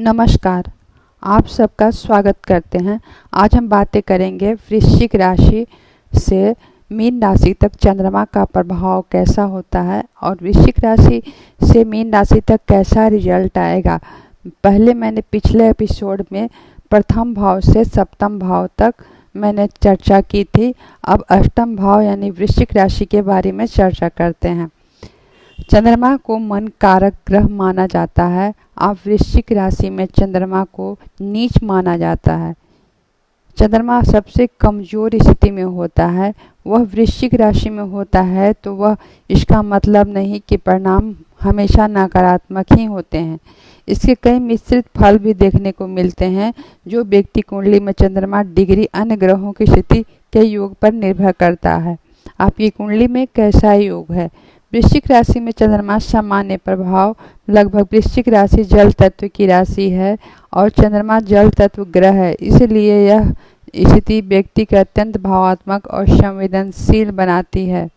नमस्कार। आप सबका स्वागत करते हैं। आज हम बातें करेंगे वृश्चिक राशि से मीन राशि तक चंद्रमा का प्रभाव कैसा होता है और वृश्चिक राशि से मीन राशि तक कैसा रिजल्ट आएगा। पहले मैंने पिछले एपिसोड में प्रथम भाव से सप्तम भाव तक मैंने चर्चा की थी। अब अष्टम भाव यानी वृश्चिक राशि के बारे में चर्चा करते हैं। चंद्रमा को मन कारक ग्रह माना जाता है। अब वृश्चिक राशि में चंद्रमा को नीच माना जाता है। चंद्रमा सबसे कमजोर स्थिति में होता है, वह वृश्चिक राशि में होता है तो वह इसका मतलब नहीं कि परिणाम हमेशा नकारात्मक ही होते हैं। इसके कई मिश्रित फल भी देखने को मिलते हैं। जो व्यक्ति कुंडली में चंद्रमा डिग्री अन्य ग्रहों की स्थिति के योग पर निर्भर करता है। आपकी कुंडली में कैसा योग है। वृश्चिक राशि में चंद्रमा सामान्य प्रभाव। लगभग वृश्चिक राशि जल तत्व की राशि है और चंद्रमा जल तत्व ग्रह है, इसलिए यह स्थिति व्यक्ति को अत्यंत भावात्मक और संवेदनशील बनाती है।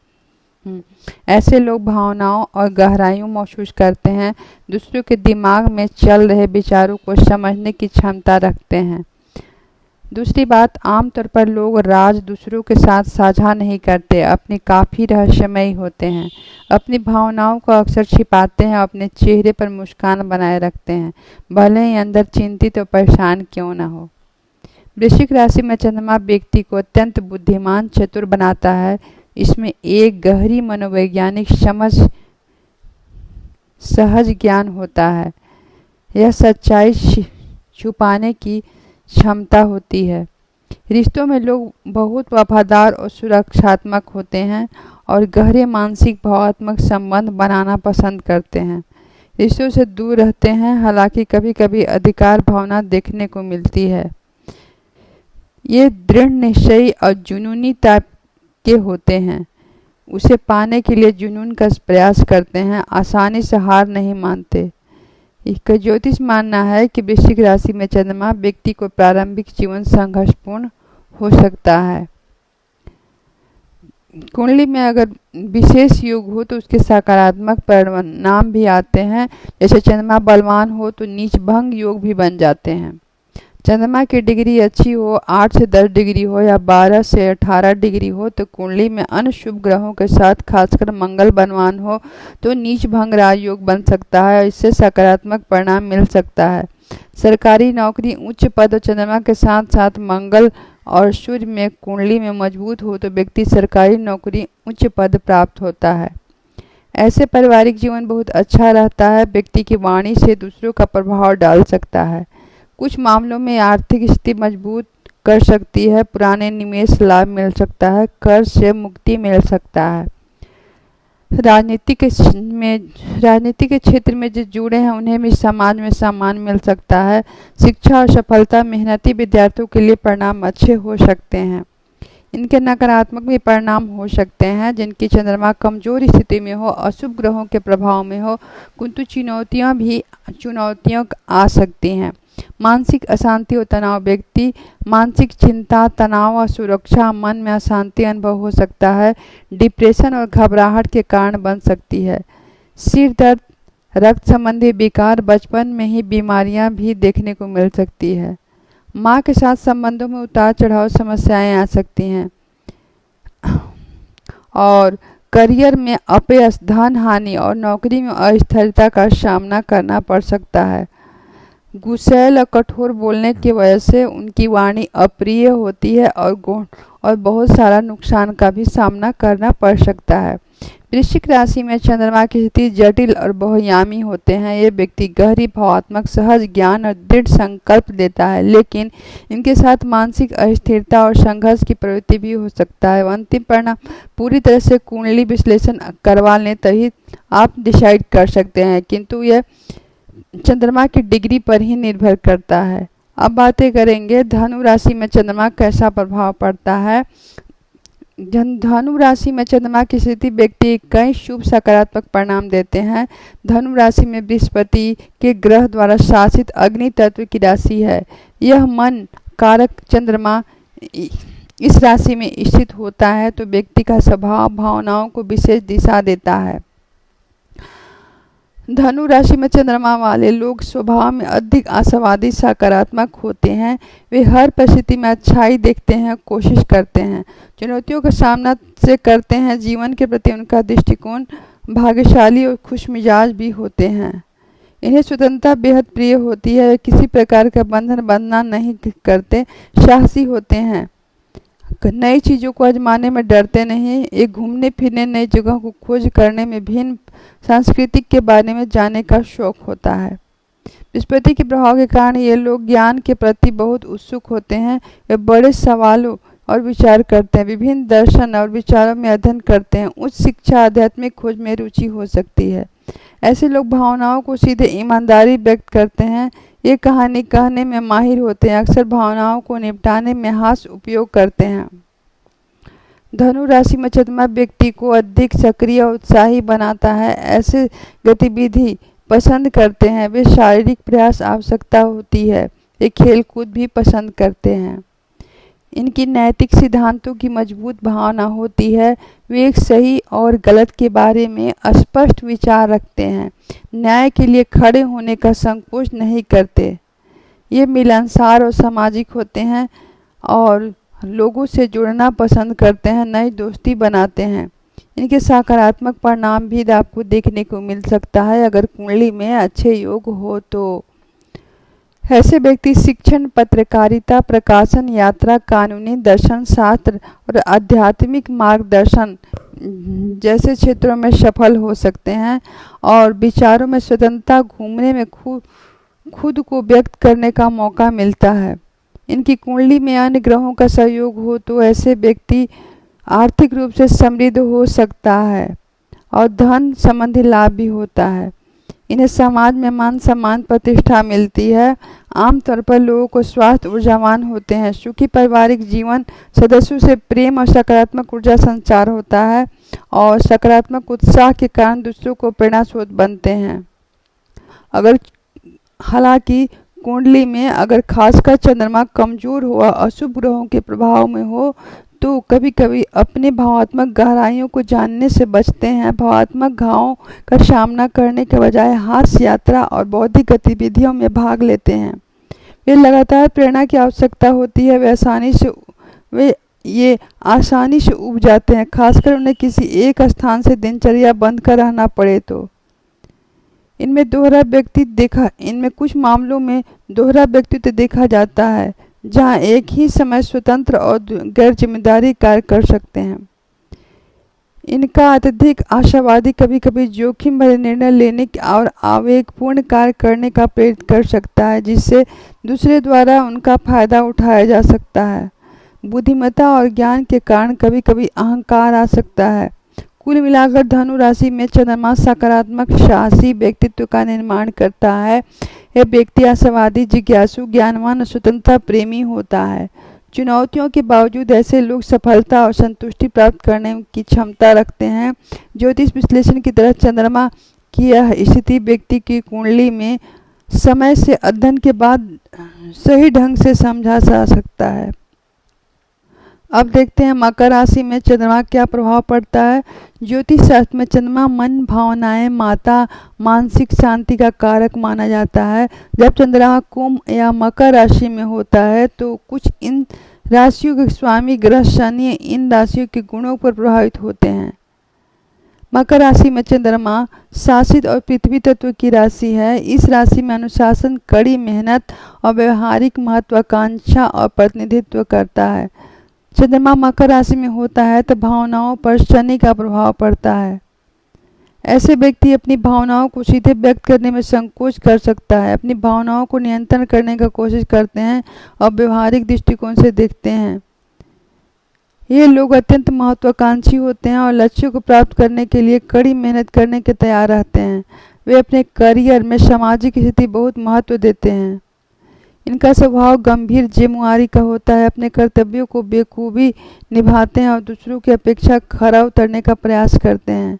ऐसे लोग भावनाओं और गहराइयों महसूस करते हैं, दूसरों के दिमाग में चल रहे विचारों को समझने की क्षमता रखते हैं। दूसरी बात, आमतौर पर लोग राज दूसरों के साथ साझा नहीं करते, अपने काफ़ी रहस्यमयी होते हैं, अपनी भावनाओं को अक्सर छिपाते हैं और अपने चेहरे पर मुस्कान बनाए रखते हैं, भले ही अंदर चिंतित और परेशान क्यों न हो। वृश्चिक राशि में चंद्रमा व्यक्ति को अत्यंत बुद्धिमान चतुर बनाता है। इसमें एक गहरी मनोवैज्ञानिक समझ, सहज ज्ञान होता है। यह सच्चाई छुपाने की क्षमता होती है। रिश्तों में लोग बहुत वफादार और सुरक्षात्मक होते हैं और गहरे मानसिक भावात्मक संबंध बनाना पसंद करते हैं। रिश्तों से दूर रहते हैं, हालांकि कभी कभी अधिकार भावना देखने को मिलती है। ये दृढ़ निश्चयी और जुनूनी टाइप के होते हैं, उसे पाने के लिए जुनून का प्रयास करते हैं, आसानी से हार नहीं मानते। इसका ज्योतिष मानना है कि वृश्चिक राशि में चंद्रमा व्यक्ति को प्रारंभिक जीवन संघर्षपूर्ण हो सकता है। कुंडली में अगर विशेष योग हो तो उसके सकारात्मक परिणाम भी आते हैं। जैसे चंद्रमा बलवान हो तो नीच भंग योग भी बन जाते हैं। चंद्रमा की डिग्री अच्छी हो, 8 से 10 डिग्री हो या 12 से 18 डिग्री हो तो कुंडली में अन्य शुभ ग्रहों के साथ खासकर मंगल बलवान हो तो नीच भंग राजयोग बन सकता है और इससे सकारात्मक परिणाम मिल सकता है। सरकारी नौकरी, उच्च पद और चंद्रमा के साथ साथ मंगल और सूर्य में कुंडली में मजबूत हो तो व्यक्ति सरकारी नौकरी, उच्च पद प्राप्त होता है। ऐसे पारिवारिक जीवन बहुत अच्छा रहता है। व्यक्ति की वाणी से दूसरों का प्रभाव डाल सकता है। कुछ मामलों में आर्थिक स्थिति मजबूत कर सकती है। पुराने निवेश लाभ मिल सकता है। कर्ज से मुक्ति मिल सकता है। राजनीति के क्षेत्र में जो जुड़े हैं उन्हें भी समाज में सम्मान मिल सकता है। शिक्षा और सफलता, मेहनती विद्यार्थियों के लिए परिणाम अच्छे हो सकते हैं। इनके नकारात्मक भी परिणाम हो सकते हैं जिनकी चंद्रमा कमजोर स्थिति में हो, अशुभ ग्रहों के प्रभाव में हो, किंतु चुनौतियां आ सकती हैं। मानसिक अशांति और तनाव, व्यक्ति मानसिक चिंता, तनाव और सुरक्षा, मन में अशांति अनुभव हो सकता है। डिप्रेशन और घबराहट के कारण बन सकती है। सिर दर्द, रक्त संबंधी विकार, बचपन में ही बीमारियां भी देखने को मिल सकती है। माँ के साथ संबंधों में उतार चढ़ाव समस्याएं आ सकती हैं और करियर में अपयश, धन हानि और नौकरी में अस्थिरता का सामना करना पड़ सकता है। गुस्सैल और कठोर बोलने की वजह से उनकी वाणी अप्रिय होती है और बहुत सारा नुकसान का भी सामना करना पड़ सकता है। वृश्चिक राशि में चंद्रमा की स्थिति जटिल और बहुआयामी होते हैं। ये व्यक्ति गहरी भावात्मक, सहज ज्ञान और दृढ़ संकल्प देता है, लेकिन इनके साथ मानसिक अस्थिरता और संघर्ष की प्रवृत्ति भी हो सकता है। अंतिम परिणाम पूरी तरह से कुंडली विश्लेषण करवा लें तभी आप डिसाइड कर सकते हैं, किंतु यह चंद्रमा की डिग्री पर ही निर्भर करता है। अब बातें करेंगे धनु राशि में चंद्रमा कैसा प्रभाव पड़ता है। धनु राशि में चंद्रमा की स्थिति व्यक्ति कई शुभ सकारात्मक परिणाम देते हैं। धनु राशि में बृहस्पति के ग्रह द्वारा शासित अग्नि तत्व की राशि है। यह मन कारक चंद्रमा इस राशि में स्थित होता है तो व्यक्ति का स्वभाव भावनाओं को विशेष दिशा देता है। धनु राशि में चंद्रमा वाले लोग स्वभाव में अधिक आशावादी सकारात्मक होते हैं। वे हर परिस्थिति में अच्छाई देखते हैं, कोशिश करते हैं, चुनौतियों का सामना से करते हैं। जीवन के प्रति उनका दृष्टिकोण भाग्यशाली और खुशमिजाज भी होते हैं। इन्हें स्वतंत्रता बेहद प्रिय होती है। वे किसी प्रकार का बंधन बांधना नहीं करते, साहसी होते हैं, नई चीज़ों को आजमाने में डरते नहीं। एक घूमने फिरने, नई जगहों को खोज करने में, भिन्न सांस्कृतिक के बारे में जानने का शौक होता है। बृहस्पति के प्रभाव के कारण ये लोग ज्ञान के प्रति बहुत उत्सुक होते हैं। वे बड़े सवालों और विचार करते हैं, विभिन्न दर्शन और विचारों में अध्ययन करते हैं। उच्च शिक्षा, आध्यात्मिक खोज में रुचि हो सकती है। ऐसे लोग भावनाओं को सीधे ईमानदारी व्यक्त करते हैं। ये कहानी कहने में माहिर होते हैं, अक्सर भावनाओं को निपटाने में हास्य उपयोग करते हैं। धनु राशि में चंद्रमा व्यक्ति को अधिक सक्रिय और उत्साही बनाता है। ऐसे गतिविधि पसंद करते हैं। वे शारीरिक प्रयास आवश्यकता होती है। वे खेलकूद भी पसंद करते हैं। इनकी नैतिक सिद्धांतों की मजबूत भावना होती है। वे एक सही और गलत के बारे में स्पष्ट विचार रखते हैं। न्याय के लिए खड़े होने का संकोच नहीं करते। ये मिलनसार और सामाजिक होते हैं और लोगों से जुड़ना पसंद करते हैं, नई दोस्ती बनाते हैं। इनके सकारात्मक परिणाम भी आपको देखने को मिल सकता है अगर कुंडली में अच्छे योग हो तो। ऐसे व्यक्ति शिक्षण, पत्रकारिता, प्रकाशन, यात्रा, कानूनी, दर्शन शास्त्र और आध्यात्मिक मार्गदर्शन जैसे क्षेत्रों में सफल हो सकते हैं और विचारों में स्वतंत्रता, घूमने में खुद को व्यक्त करने का मौका मिलता है। इनकी कुंडली में अन्य ग्रहों का सहयोग हो तो ऐसे व्यक्ति आर्थिक रूप से समृद्ध हो सकता है और धन संबंधी लाभ भी होता है। इन्हें समाज में मान सम्मान, प्रतिष्ठा मिलती है। आमतौर पर लोगों को स्वास्थ्य ऊर्जावान होते हैं। सुखी पारिवारिक जीवन, सदस्यों से प्रेम और सकारात्मक ऊर्जा संचार होता है और सकारात्मक उत्साह के कारण दूसरों को प्रेरणा स्रोत बनते हैं। हालांकि कुंडली में अगर खासकर चंद्रमा कमजोर हो, अशुभ ग्रहों के प्रभाव में हो तो कभी कभी अपने भावात्मक गहराइयों को जानने से बचते हैं। भावात्मक घावों का सामना करने के बजाय हास्य, यात्रा और बौद्धिक गतिविधियों में भाग लेते हैं। वे लगातार प्रेरणा की आवश्यकता होती है। ये आसानी से उब जाते हैं, खासकर उन्हें किसी एक स्थान से दिनचर्या बंद कर रहना पड़े तो। इनमें कुछ मामलों में दोहरा व्यक्तित्व देखा जाता है, जहां एक ही समय स्वतंत्र और गैर जिम्मेदारी कार्य कर सकते हैं। इनका अत्यधिक आशावादी कभी कभी जोखिम भरे निर्णय लेने और आवेगपूर्ण कार्य करने का प्रेरित कर सकता है, जिससे दूसरे द्वारा उनका फायदा उठाया जा सकता है। बुद्धिमत्ता और ज्ञान के कारण कभी कभी अहंकार आ सकता है। कुल मिलाकर धनु राशि में चंद्रमा सकारात्मक, साहसी व्यक्तित्व का निर्माण करता है। यह व्यक्ति आशावादी, जिज्ञासु, ज्ञानवान और स्वतंत्रता प्रेमी होता है। चुनौतियों के बावजूद ऐसे लोग सफलता और संतुष्टि प्राप्त करने की क्षमता रखते हैं। ज्योतिष विश्लेषण की तरह चंद्रमा की यह स्थिति व्यक्ति की कुंडली में समय से अध्ययन के बाद सही ढंग से समझा जा सकता है। अब देखते हैं मकर राशि में चंद्रमा क्या प्रभाव पड़ता है। ज्योतिष शास्त्र में चंद्रमा मन, भावनाएं, माता, मानसिक शांति का कारक माना जाता है। जब चंद्रमा कुंभ या मकर राशि में होता है तो कुछ इन राशियों के स्वामी ग्रह शनि इन राशियों के गुणों पर प्रभावित होते हैं। मकर राशि में चंद्रमा शासित और पृथ्वी तत्व की राशि है। इस राशि में अनुशासन, कड़ी मेहनत और व्यवहारिक महत्वाकांक्षा और प्रतिनिधित्व करता है। चंद्रमा मकर राशि में होता है तो भावनाओं पर शनि का प्रभाव पड़ता है। ऐसे व्यक्ति अपनी भावनाओं को सीधे व्यक्त करने में संकोच कर सकता है, अपनी भावनाओं को नियंत्रण करने का कोशिश करते हैं और व्यवहारिक दृष्टिकोण से देखते हैं। ये लोग अत्यंत महत्वाकांक्षी होते हैं और लक्ष्यों को प्राप्त करने के लिए कड़ी मेहनत करने के तैयार रहते हैं। वे अपने करियर में सामाजिक स्थिति बहुत महत्व देते हैं। इनका स्वभाव गंभीर, जिम्मेवारी का होता है। अपने कर्तव्यों को बेखूबी निभाते हैं और दूसरों की अपेक्षा खरा उतरने का प्रयास करते हैं।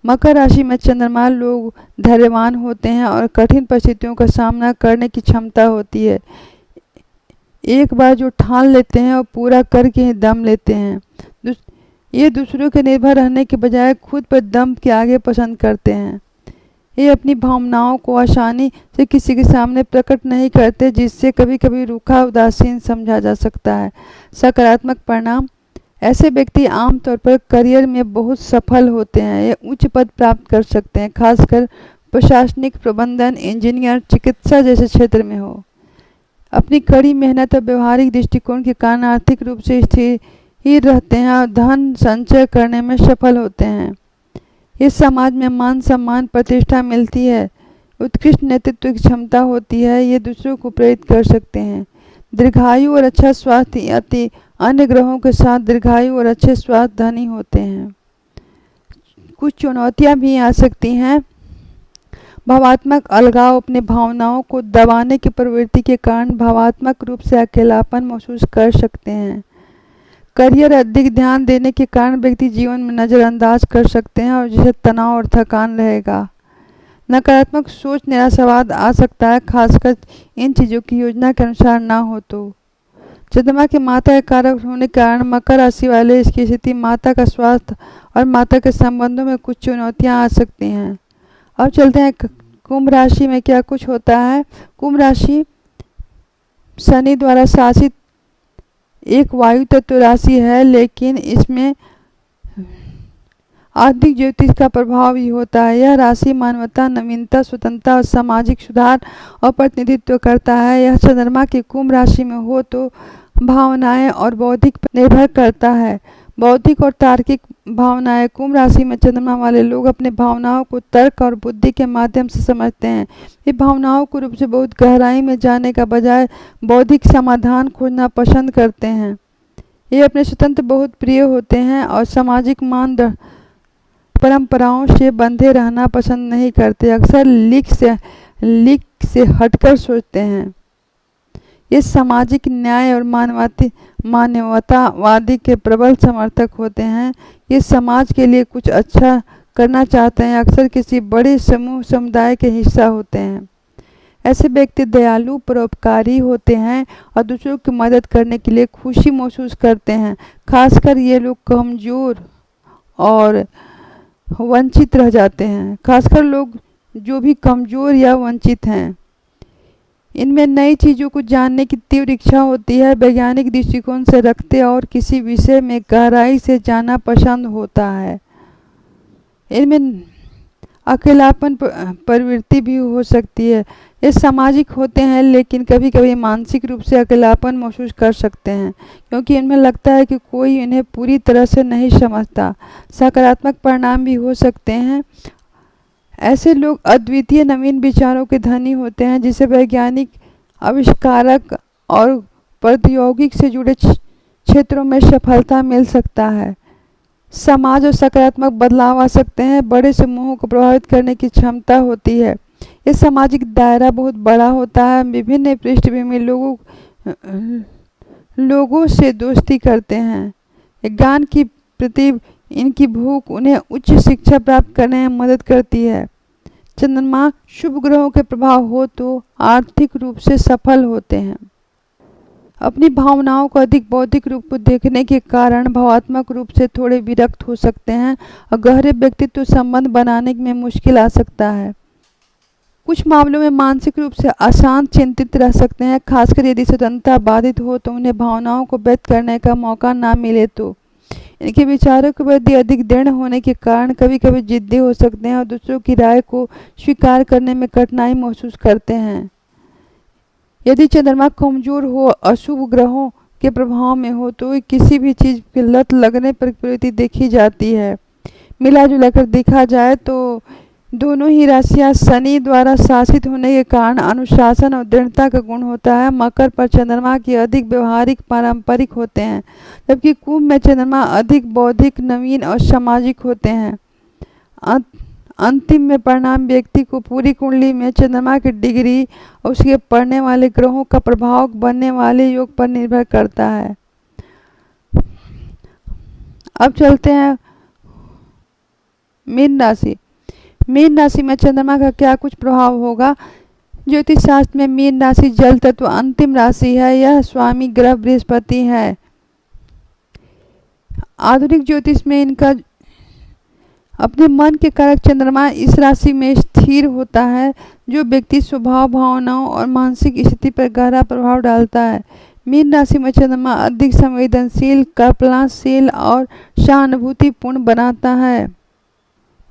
मकर राशि में चंद्रमा लोग धैर्यवान होते हैं और कठिन परिस्थितियों का सामना करने की क्षमता होती है। एक बार जो ठान लेते हैं और पूरा करके ही दम लेते हैं। ये दूसरों के निर्भर रहने के बजाय खुद पर दम के आगे पसंद करते हैं। ये अपनी भावनाओं को आसानी से किसी के सामने प्रकट नहीं करते, जिससे कभी कभी रूखा उदासीन समझा जा सकता है। सकारात्मक परिणाम, ऐसे व्यक्ति आमतौर पर करियर में बहुत सफल होते हैं। ये उच्च पद प्राप्त कर सकते हैं, खासकर प्रशासनिक, प्रबंधन, इंजीनियर, चिकित्सा जैसे क्षेत्र में हो। अपनी कड़ी मेहनत और व्यवहारिक दृष्टिकोण के कारण आर्थिक रूप से स्थिर रहते हैं और धन संचय करने में सफल होते हैं। इस समाज में मान सम्मान, प्रतिष्ठा मिलती है। उत्कृष्ट नेतृत्व की क्षमता होती है। ये दूसरों को प्रेरित कर सकते हैं। दीर्घायु और अच्छा स्वास्थ्य अति अन्य ग्रहों के साथ दीर्घायु और अच्छे स्वास्थ्य धनी होते हैं। कुछ चुनौतियां भी आ सकती हैं। भावात्मक अलगाव, अपने भावनाओं को दबाने की प्रवृत्ति के कारण भावात्मक रूप से अकेलापन महसूस कर सकते हैं। करियर अधिक ध्यान देने के कारण व्यक्ति जीवन में नज़रअंदाज कर सकते हैं और जिसे तनाव और थकान रहेगा। नकारात्मक सोच, निराशावाद आ सकता है, खासकर इन चीज़ों की योजना के अनुसार ना हो तो। चंद्रमा के माता के कारक होने के कारण मकर राशि वाले इसकी स्थिति माता का स्वास्थ्य और माता के संबंधों में कुछ चुनौतियां आ सकती हैं। अब चलते हैं कुंभ राशि में क्या कुछ होता है। कुंभ राशि शनि द्वारा शासित एक वायु तत्व राशि है, लेकिन इसमें आर्थिक ज्योतिष का प्रभाव भी होता है। यह राशि मानवता, नवीनता, स्वतंत्रता और सामाजिक सुधार और प्रतिनिधित्व करता है। यह चंद्रमा की कुंभ राशि में हो तो भावनाएं और बौद्धिक पर निर्भर करता है। बौद्धिक और तार्किक भावनाएं, कुंभ राशि में चंद्रमा वाले लोग अपने भावनाओं को तर्क और बुद्धि के माध्यम से समझते हैं। ये भावनाओं को रूप से बहुत गहराई में जाने का बजाय बौद्धिक समाधान खोजना पसंद करते हैं। ये अपने स्वतंत्र बहुत प्रिय होते हैं और सामाजिक मानदंड परंपराओं से बंधे रहना पसंद नहीं करते। अक्सर लीक से हटकर सोचते हैं। ये सामाजिक न्याय और मानवतावादी के प्रबल समर्थक होते हैं। ये समाज के लिए कुछ अच्छा करना चाहते हैं। अक्सर किसी बड़े समूह समुदाय के हिस्सा होते हैं। ऐसे व्यक्ति दयालु, परोपकारी होते हैं और दूसरों की मदद करने के लिए खुशी महसूस करते हैं। खासकर ये लोग कमजोर और वंचित रह जाते हैं। खासकर लोग जो भी कमजोर या वंचित हैं, इनमें नई चीज़ों को जानने की तीव्र इच्छा होती है। वैज्ञानिक दृष्टिकोण से रखते और किसी विषय में गहराई से जानना पसंद होता है। इनमें अकेलापन प्रवृत्ति भी हो सकती है। ये सामाजिक होते हैं, लेकिन कभी कभी मानसिक रूप से अकेलापन महसूस कर सकते हैं, क्योंकि इनमें लगता है कि कोई इन्हें पूरी तरह से नहीं समझता। सकारात्मक परिणाम भी हो सकते हैं। ऐसे लोग अद्वितीय नवीन विचारों के धनी होते हैं, जिसे वैज्ञानिक, आविष्कारक और प्रौद्योगिक से जुड़े क्षेत्रों में सफलता मिल सकता है। समाज और सकारात्मक बदलाव आ सकते हैं। बड़े समूहों को प्रभावित करने की क्षमता होती है। ये सामाजिक दायरा बहुत बड़ा होता है। विभिन्न पृष्ठभूमि लोगों से दोस्ती करते हैं। ज्ञान की प्रति इनकी भूख उन्हें उच्च शिक्षा प्राप्त करने में मदद करती है। चंद्रमा शुभ ग्रहों के प्रभाव हो तो आर्थिक रूप से सफल होते हैं। अपनी भावनाओं को अधिक बौद्धिक रूप को देखने के कारण भावात्मक रूप से थोड़े विरक्त हो सकते हैं और गहरे व्यक्तित्व संबंध बनाने में मुश्किल आ सकता है। कुछ मामलों में मानसिक रूप से अशांत, चिंतित रह सकते हैं, खासकर यदि स्वतंत्रता बाधित हो तो उन्हें भावनाओं को व्यक्त करने का मौका ना मिले तो। इनके विचारों के प्रति अधिक दृढ़ होने के कारण कभी कभी जिद्दी हो सकते हैं और दूसरों की राय को स्वीकार करने में कठिनाई महसूस करते हैं। यदि चंद्रमा कमजोर हो, अशुभ ग्रहों के प्रभाव में हो तो किसी भी चीज़ की लत लगने पर प्रवृत्ति देखी जाती है। मिला जुला कर देखा जाए तो दोनों ही राशियां शनि द्वारा शासित होने के कारण अनुशासन और दृढ़ता का गुण होता है। मकर पर चंद्रमा की अधिक व्यवहारिक, पारंपरिक होते हैं, जबकि कुंभ में चंद्रमा अधिक बौद्धिक, नवीन और सामाजिक होते हैं। अंतिम में परिणाम व्यक्ति को पूरी कुंडली में चंद्रमा की डिग्री और उसके पड़ने वाले ग्रहों का प्रभाव बनने वाले योग पर निर्भर करता है। अब चलते हैं मीन राशि। मीन राशि में चंद्रमा का क्या कुछ प्रभाव होगा। ज्योतिष शास्त्र में मीन राशि जल तत्व अंतिम राशि है। यह स्वामी ग्रह बृहस्पति है। आधुनिक ज्योतिष में इनका अपने मन के कारक चंद्रमा इस राशि में स्थिर होता है, जो व्यक्ति स्वभाव, भावनाओं और मानसिक स्थिति पर गहरा प्रभाव डालता है। मीन राशि में चंद्रमा अधिक संवेदनशील, कल्पनाशील और सहानुभूतिपूर्ण बनाता है।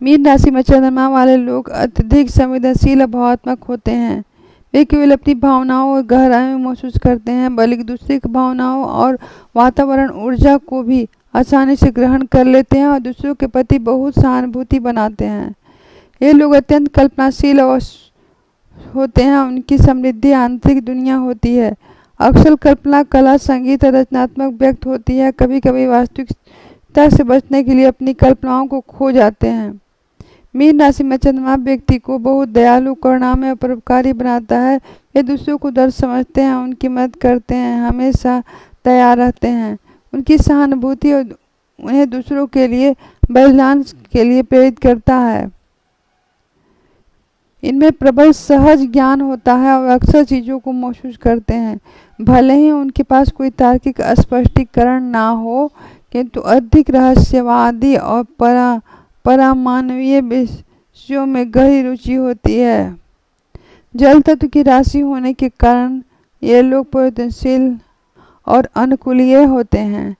मीन राशि में चंद्रमा वाले लोग अत्यधिक संवेदनशील और भावात्मक होते हैं। वे केवल अपनी भावनाओं और गहराई में महसूस करते हैं, बल्कि दूसरे की भावनाओं और वातावरण ऊर्जा को भी आसानी से ग्रहण कर लेते हैं और दूसरों के प्रति बहुत सहानुभूति बनाते हैं। ये लोग अत्यंत कल्पनाशील और होते हैं। उनकी समृद्धि आंतरिक दुनिया होती है। अक्सर कल्पना, कला, संगीत और रचनात्मक व्यक्त होती है। कभी कभी वास्तविकता से बचने के लिए अपनी कल्पनाओं को खो जाते हैं। मीन राशि में चंद्रमा व्यक्ति को बहुत दयालु, करुणामय और परोपकारी बनाता है। वे दूसरों को दर्द समझते हैं, उनकी मदद करते हैं, हमेशा तैयार रहते हैं। उनकी सहानुभूति और उन्हें दूसरों के लिए बलिदान के लिए प्रेरित करता है। इनमें प्रबल सहज ज्ञान होता है और अक्सर चीज़ों को महसूस करते हैं। भले ही उनके पास कोई तार्किक स्पष्टीकरण ना हो, किंतु अधिक रहस्यवादी और परामानवीय विषयों में गहरी रुचि होती है। जल तत्व की राशि होने के कारण ये लोग परिवर्तनशील और अनुकूलीय होते हैं।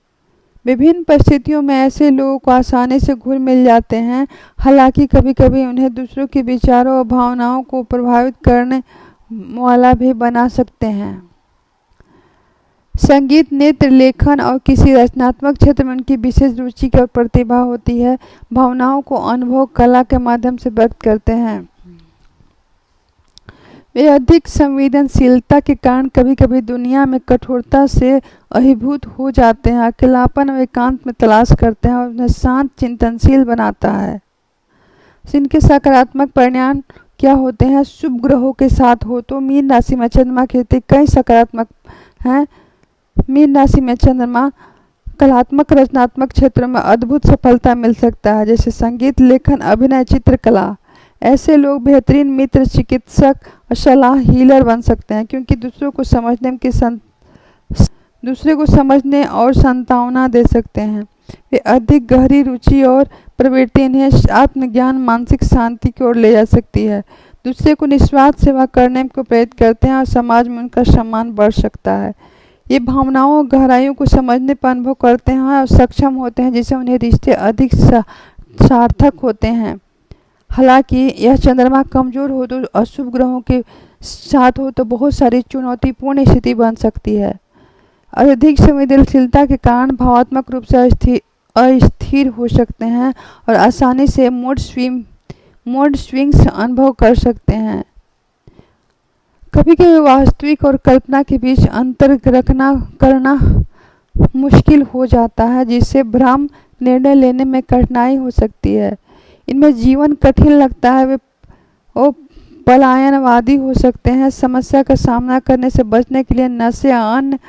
विभिन्न परिस्थितियों में ऐसे लोगों को आसानी से घुल मिल जाते हैं। हालांकि कभी कभी उन्हें दूसरों के विचारों और भावनाओं को प्रभावित करने वाला भी बना सकते हैं। संगीत, नृत्य, लेखन और किसी रचनात्मक क्षेत्र में उनकी विशेष रुचि और प्रतिभा होती है। भावनाओं को अनुभव, कला के माध्यम से व्यक्त करते हैं। वे अधिक संवेदनशीलता के कारण कभी कभी दुनिया में कठोरता से अभिभूत हो जाते हैं। अकेलापन और एकांत में तलाश करते हैं और उन्हें शांत, चिंतनशील बनाता है। इनके सकारात्मक परिणाम क्या होते हैं? शुभ ग्रहों के साथ हो तो मीन राशि में चंद्रमा के कई सकारात्मक हैं। मीन राशि में चंद्रमा कलात्मक, रचनात्मक क्षेत्रों में अद्भुत सफलता मिल सकता है, जैसे संगीत, लेखन, अभिनय, चित्रकला। ऐसे लोग बेहतरीन मित्र, चिकित्सक और सलाह हीलर बन सकते हैं, क्योंकि दूसरे को समझने और सांत्वना दे सकते हैं। वे अधिक गहरी रुचि और प्रवृत्ति इन्हें आत्मज्ञान, मानसिक शांति की ओर ले जा सकती है। दूसरे को निस्वार्थ सेवा करने को प्रेरित करते हैं और समाज में उनका सम्मान बढ़ सकता है। ये भावनाओं और गहराइयों को समझने पर अनुभव करते हैं और सक्षम होते हैं, जिससे उन्हें रिश्ते अधिक सार्थक होते हैं। हालांकि यह चंद्रमा कमजोर हो तो अशुभ ग्रहों के साथ हो तो बहुत सारी चुनौतीपूर्ण स्थिति बन सकती है। अधिक संवेदनशीलता के कारण भावात्मक रूप से अस्थिर हो सकते हैं और आसानी से मूड स्विंग्स अनुभव कर सकते हैं। कभी कभी वास्तविक और कल्पना के बीच अंतर करना मुश्किल हो जाता है, जिससे भ्रम, निर्णय लेने में कठिनाई हो सकती है। इनमें जीवन कठिन लगता है। वे पलायनवादी हो सकते हैं। समस्या का सामना करने से बचने के लिए नशे या अन्य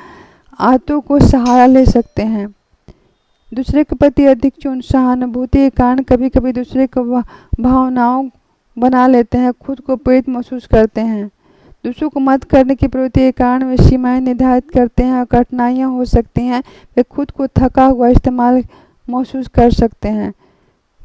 आदतों को सहारा ले सकते हैं। दूसरे के प्रति अधिक सहानुभूति के कारण कभी कभी दूसरे को भावनाओं बना लेते हैं, खुद को पीड़ित महसूस करते हैं। दूसरों को मदद करने की प्रवृत्ति के कारण वे सीमाएं निर्धारित करते हैं और कठिनाइयां हो सकती हैं। वे खुद को थका हुआ इस्तेमाल महसूस कर सकते हैं।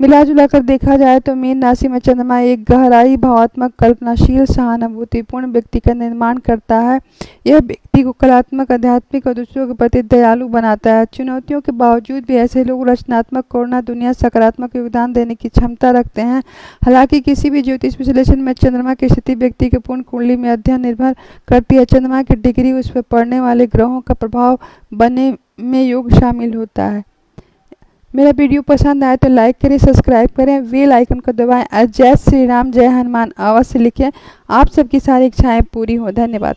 मिला जुला कर देखा जाए तो मीन राशि में चंद्रमा एक गहराई, भावात्मक, कल्पनाशील, सहानुभूतिपूर्ण व्यक्ति का निर्माण करता है। यह व्यक्ति को कलात्मक, आध्यात्मिक और दूसरों के प्रति दयालु बनाता है। चुनौतियों के बावजूद भी ऐसे लोग रचनात्मक, करुणा, दुनिया सकारात्मक योगदान देने की क्षमता रखते हैं। हालांकि किसी भी ज्योतिष विश्लेषण में चंद्रमा की स्थिति व्यक्ति के पूर्ण कुंडली में अध्ययन निर्भर करती है। चंद्रमा की डिग्री, उस पर पड़ने वाले ग्रहों का प्रभाव बनने में योग शामिल होता है। मेरा वीडियो पसंद आए तो लाइक करें, सब्सक्राइब करें, बेल आइकन को दबाएं। जय श्री राम, जय हनुमान अवश्य लिखें। आप सबकी सारी इच्छाएं पूरी हो। धन्यवाद।